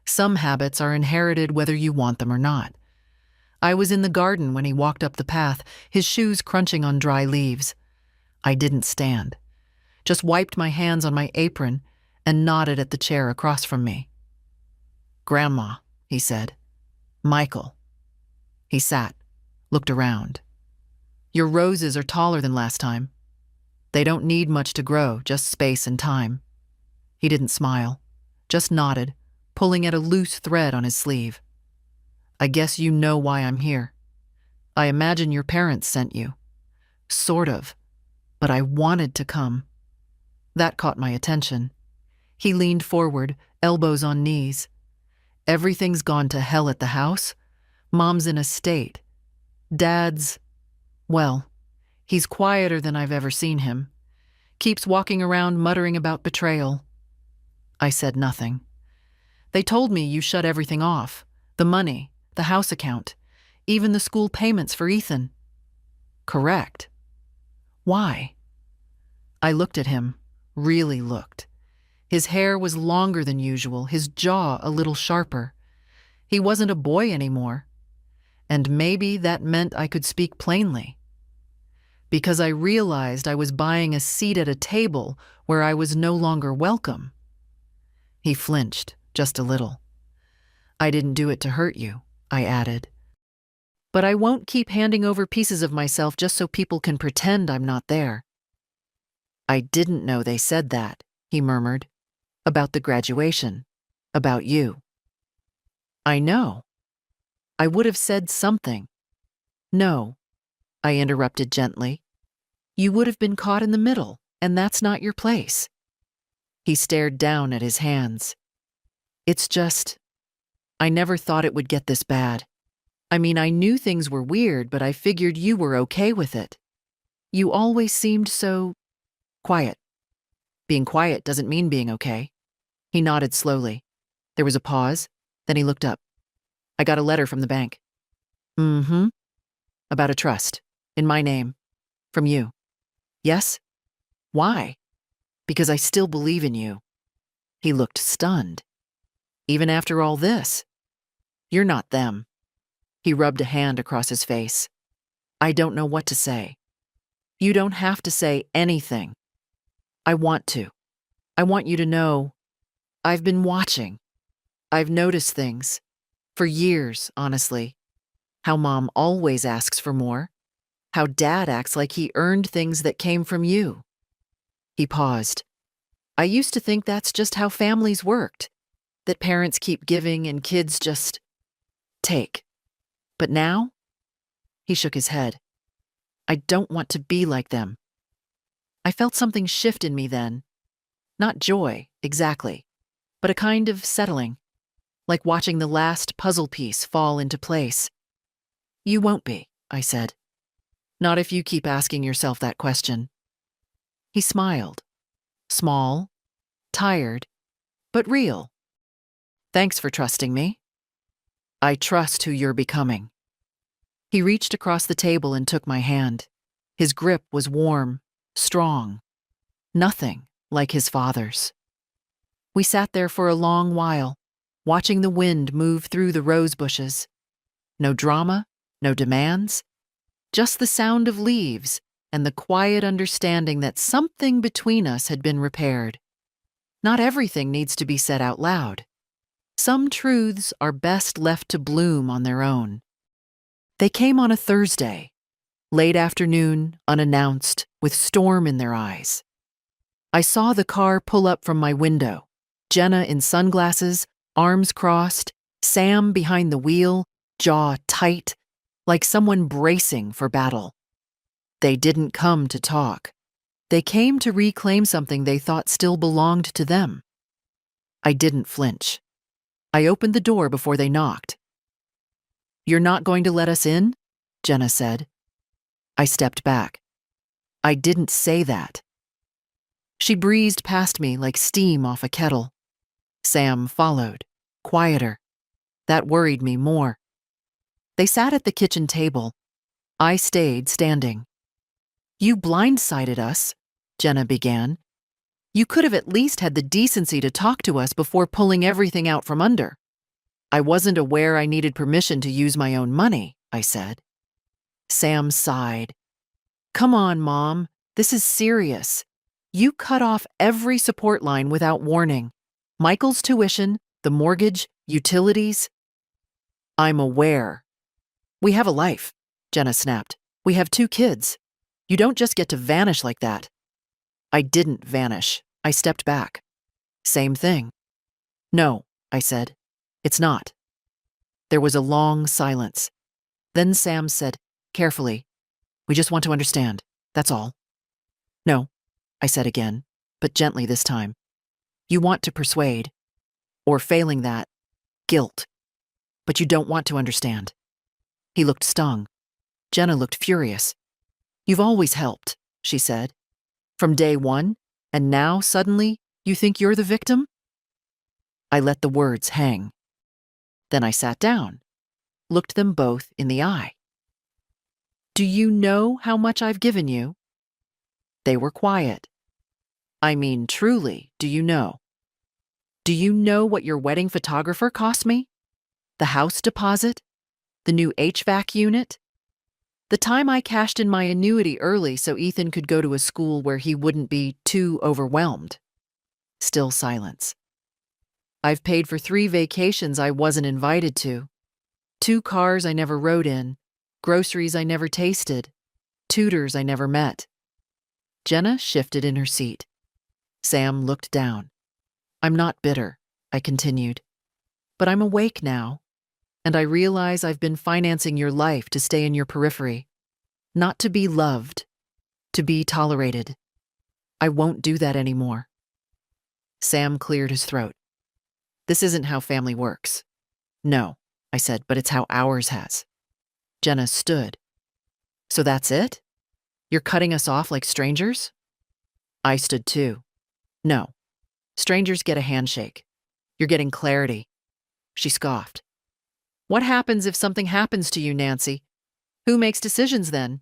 Some habits are inherited whether you want them or not. I was in the garden when he walked up the path, his shoes crunching on dry leaves. I didn't stand, just wiped my hands on my apron and nodded at the chair across from me. "Grandma," he said. "Michael." He sat, looked around. "Your roses are taller than last time. They don't need much to grow, just space and time." He didn't smile, just nodded, pulling at a loose thread on his sleeve. "I guess you know why I'm here. I imagine your parents sent you." "Sort of, but I wanted to come." That caught my attention. He leaned forward, elbows on knees. "Everything's gone to hell at the house. Mom's in a state. Dad's, well, he's quieter than I've ever seen him. Keeps walking around muttering about betrayal." I said nothing. "They told me you shut everything off. The money, the house account, even the school payments for Ethan." "Correct." "Why?" I looked at him, really looked. His hair was longer than usual, his jaw a little sharper. He wasn't a boy anymore. And maybe that meant I could speak plainly. Because I realized I was buying a seat at a table where I was no longer welcome. He flinched, just a little. "I didn't do it to hurt you," I added. "But I won't keep handing over pieces of myself just so people can pretend I'm not there." "I didn't know they said that," he murmured. "About the graduation. About you." "I know. I would have said something." "No," I interrupted gently. "You would have been caught in the middle, and that's not your place." He stared down at his hands. "It's just, I never thought it would get this bad. I mean, I knew things were weird, but I figured you were okay with it. You always seemed so quiet. Being quiet doesn't mean being okay." He nodded slowly. There was a pause, then he looked up. "I got a letter from the bank." "Mm-hmm. About a trust. In my name. From you." "Yes? Why?" "Because I still believe in you." He looked stunned. "Even after all this?" "You're not them." He rubbed a hand across his face. "I don't know what to say." "You don't have to say anything." "I want to. I want you to know. I've been watching. I've noticed things. For years, honestly. How Mom always asks for more. How Dad acts like he earned things that came from you." He paused. "I used to think that's just how families worked. That parents keep giving and kids just Take. But now? He shook his head. I don't want to be like them. I felt something shift in me then. Not joy, exactly, but a kind of settling, like watching the last puzzle piece fall into place. You won't be, I said. Not if you keep asking yourself that question. He smiled. Small, tired, but real. Thanks for trusting me. I trust who you're becoming. He reached across the table and took my hand. His grip was warm, strong. Nothing like his father's. We sat there for a long while, watching the wind move through the rose bushes. No drama, no demands, just the sound of leaves and the quiet understanding that something between us had been repaired. Not everything needs to be said out loud. Some truths are best left to bloom on their own. They came on a Thursday, late afternoon, unannounced, with storm in their eyes. I saw the car pull up from my window, Jenna in sunglasses, arms crossed, Sam behind the wheel, jaw tight, like someone bracing for battle. They didn't come to talk. They came to reclaim something they thought still belonged to them. I didn't flinch. I opened the door before they knocked. You're not going to let us in? Jenna said. I stepped back. I didn't say that. She breezed past me like steam off a kettle. Sam followed, quieter. That worried me more. They sat at the kitchen table. I stayed standing. You blindsided us, Jenna began. You could have at least had the decency to talk to us before pulling everything out from under. I wasn't aware I needed permission to use my own money, I said. Sam sighed. Come on, Mom. This is serious. You cut off every support line without warning. Michael's tuition, the mortgage, utilities. I'm aware. We have a life, Jenna snapped. We have 2 kids. You don't just get to vanish like that. I didn't vanish. I stepped back. Same thing. No, I said. It's not. There was a long silence. Then Sam said, carefully, we just want to understand. That's all. No, I said again, but gently this time. You want to persuade. Or failing that, guilt. But you don't want to understand. He looked stung. Jenna looked furious. You've always helped, she said. From day one, and now suddenly you think you're the victim? I let the words hang. Then I sat down, looked them both in the eye. Do you know how much I've given you? They were quiet. I mean, truly, do you know? Do you know what your wedding photographer cost me? The house deposit? The new HVAC unit? The time I cashed in my annuity early so Ethan could go to a school where he wouldn't be too overwhelmed. Still silence. I've paid for 3 vacations I wasn't invited to. 2 cars I never rode in. Groceries I never tasted. Tutors I never met. Jenna shifted in her seat. Sam looked down. I'm not bitter, I continued. But I'm awake now, and I realize I've been financing your life to stay in your periphery. Not to be loved, to be tolerated. I won't do that anymore. Sam cleared his throat. This isn't how family works. No, I said, but it's how ours has. Jenna stood. So that's it? You're cutting us off like strangers? I stood too. No. Strangers get a handshake. You're getting clarity. She scoffed. What happens if something happens to you, Nancy? Who makes decisions then?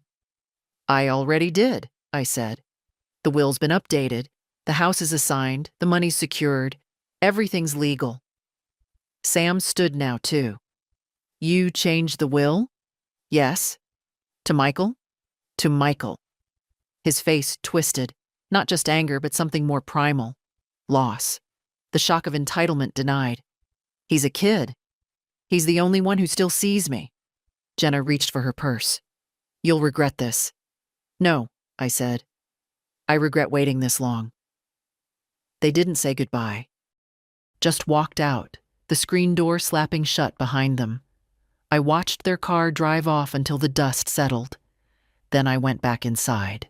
I already did, I said. The will's been updated. The house is assigned. The money's secured. Everything's legal. Sam stood now, too. You changed the will? Yes. To Michael? To Michael. His face twisted. Not just anger, but something more primal. Loss. The shock of entitlement denied. He's a kid. He's the only one who still sees me. Jenna reached for her purse. You'll regret this. No, I said. I regret waiting this long. They didn't say goodbye. Just walked out, the screen door slapping shut behind them. I watched their car drive off until the dust settled. Then I went back inside.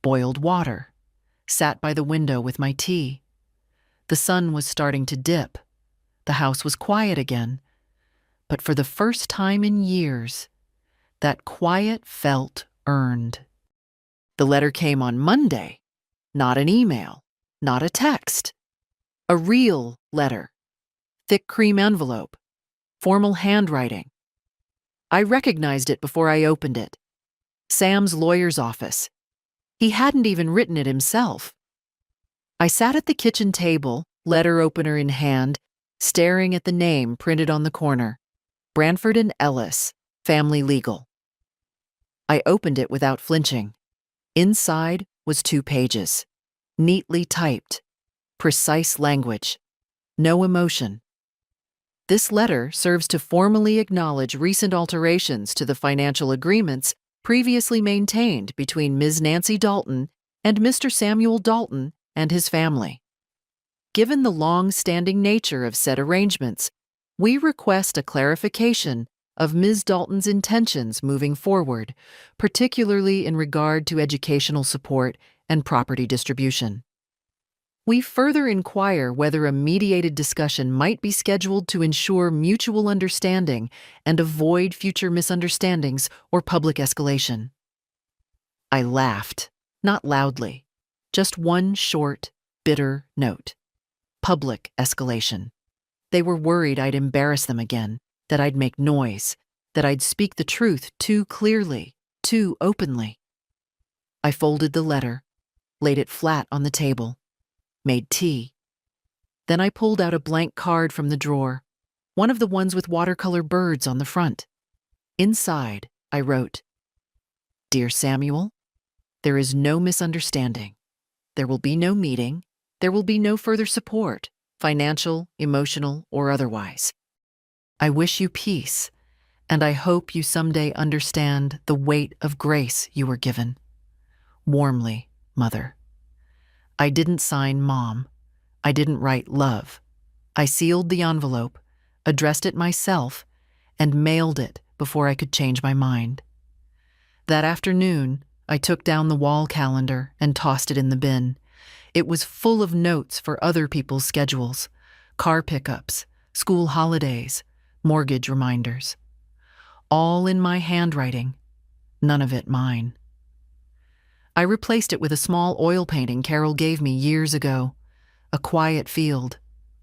Boiled water. Sat by the window with my tea. The sun was starting to dip. The house was quiet again. But for the first time in years, that quiet felt earned. The letter came on Monday. Not an email. Not a text. A real letter. Thick cream envelope. Formal handwriting. I recognized it before I opened it. Sam's lawyer's office. He hadn't even written it himself. I sat at the kitchen table, letter opener in hand, staring at the name printed on the corner. Branford and Ellis, Family Legal. I opened it without flinching. Inside was 2 pages. Neatly typed. Precise language. No emotion. This letter serves to formally acknowledge recent alterations to the financial agreements previously maintained between Ms. Nancy Dalton and Mr. Samuel Dalton and his family. Given the long-standing nature of said arrangements, we request a clarification of Ms. Dalton's intentions moving forward, particularly in regard to educational support and property distribution. We further inquire whether a mediated discussion might be scheduled to ensure mutual understanding and avoid future misunderstandings or public escalation. I laughed, not loudly, just one short, bitter note. Public escalation. They were worried I'd embarrass them again, that I'd make noise, that I'd speak the truth too clearly, too openly. I folded the letter, laid it flat on the table, made tea. Then I pulled out a blank card from the drawer, one of the ones with watercolor birds on the front. Inside, I wrote, "Dear Samuel, there is no misunderstanding. There will be no meeting. There will be no further support, financial, emotional, or otherwise. I wish you peace, and I hope you someday understand the weight of grace you were given. Warmly, Mother." I didn't sign Mom. I didn't write love. I sealed the envelope, addressed it myself, and mailed it before I could change my mind. That afternoon, I took down the wall calendar and tossed it in the bin. It was full of notes for other people's schedules, car pickups, school holidays, mortgage reminders. All in my handwriting, none of it mine. I replaced it with a small oil painting Carol gave me years ago. A quiet field,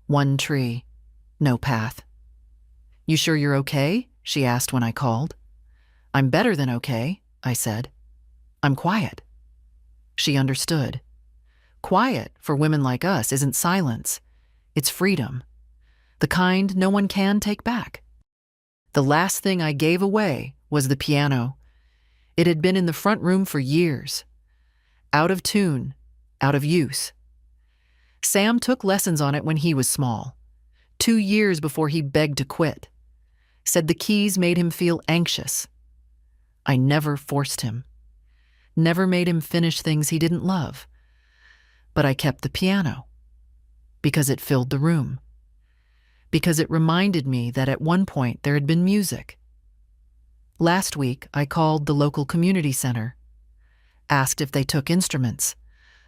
one tree, no path. "You sure you're okay?" she asked when I called. "I'm better than okay," I said. "I'm quiet." She understood. Quiet, for women like us, isn't silence. It's freedom. The kind no one can take back. The last thing I gave away was the piano. It had been in the front room for years. Out of tune, out of use. Sam took lessons on it when he was small, 2 years before he begged to quit. Said the keys made him feel anxious. I never forced him. Never made him finish things he didn't love. But I kept the piano. Because it filled the room. Because it reminded me that at one point there had been music. Last week, I called the local community center. Asked if they took instruments.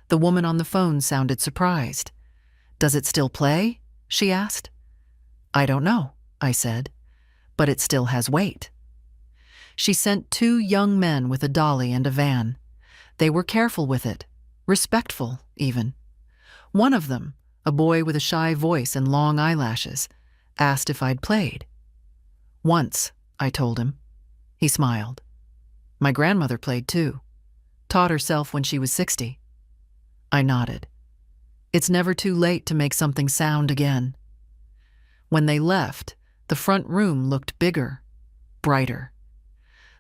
The woman on the phone sounded surprised. "Does it still play?" she asked. "I don't know," I said, "but it still has weight." She sent 2 young men with a dolly and a van. They were careful with it, respectful even. One of them, a boy with a shy voice and long eyelashes, asked if I'd played. "Once," I told him. He smiled. "My grandmother played too. Taught herself when she was 60. I nodded. It's never too late to make something sound again. When they left, the front room looked bigger, brighter.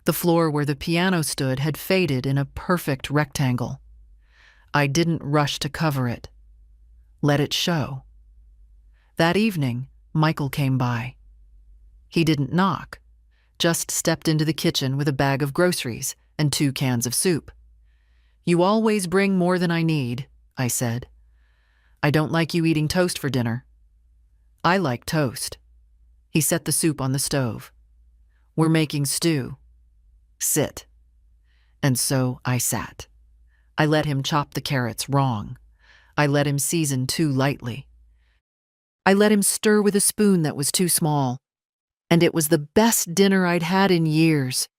The floor where the piano stood had faded in a perfect rectangle. I didn't rush to cover it. Let it show. That evening, Michael came by. He didn't knock, just stepped into the kitchen with a bag of groceries and 2 cans of soup. "You always bring more than I need," I said. "I don't like you eating toast for dinner." "I like toast." He set the soup on the stove. We're making stew. Sit. And so I sat. I let him chop the carrots wrong. I let him season too lightly. I let him stir with a spoon that was too small. And it was the best dinner I'd had in years.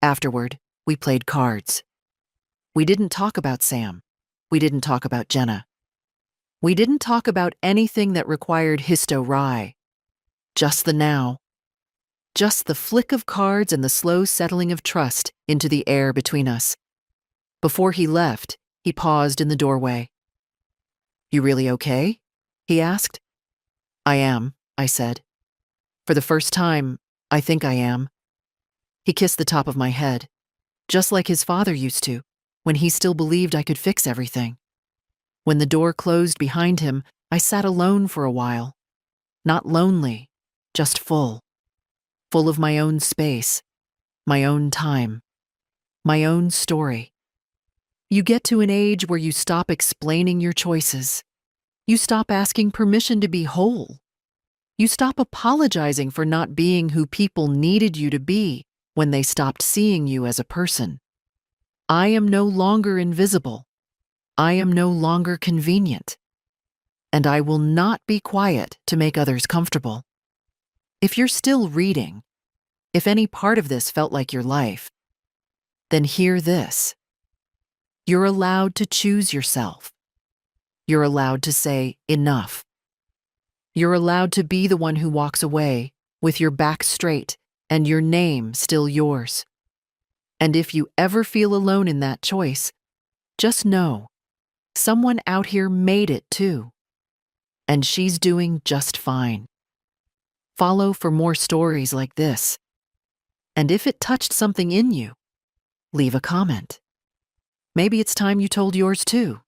Afterward, we played cards. We didn't talk about Sam. We didn't talk about Jenna. We didn't talk about anything that required histo-rye. Just the now. Just the flick of cards and the slow settling of trust into the air between us. Before he left, he paused in the doorway. "You really okay?" he asked. "I am," I said. "For the first time, I think I am." He kissed the top of my head, just like his father used to, when he still believed I could fix everything. When the door closed behind him, I sat alone for a while. Not lonely, just full. Full of my own space, my own time, my own story. You get to an age where you stop explaining your choices. You stop asking permission to be whole. You stop apologizing for not being who people needed you to be when they stopped seeing you as a person. I am no longer invisible. I am no longer convenient. And I will not be quiet to make others comfortable. If you're still reading, if any part of this felt like your life, then hear this. You're allowed to choose yourself. You're allowed to say enough. You're allowed to be the one who walks away with your back straight and your name still yours. And if you ever feel alone in that choice, just know someone out here made it too. And she's doing just fine. Follow for more stories like this. And if it touched something in you, leave a comment. Maybe it's time you told yours too.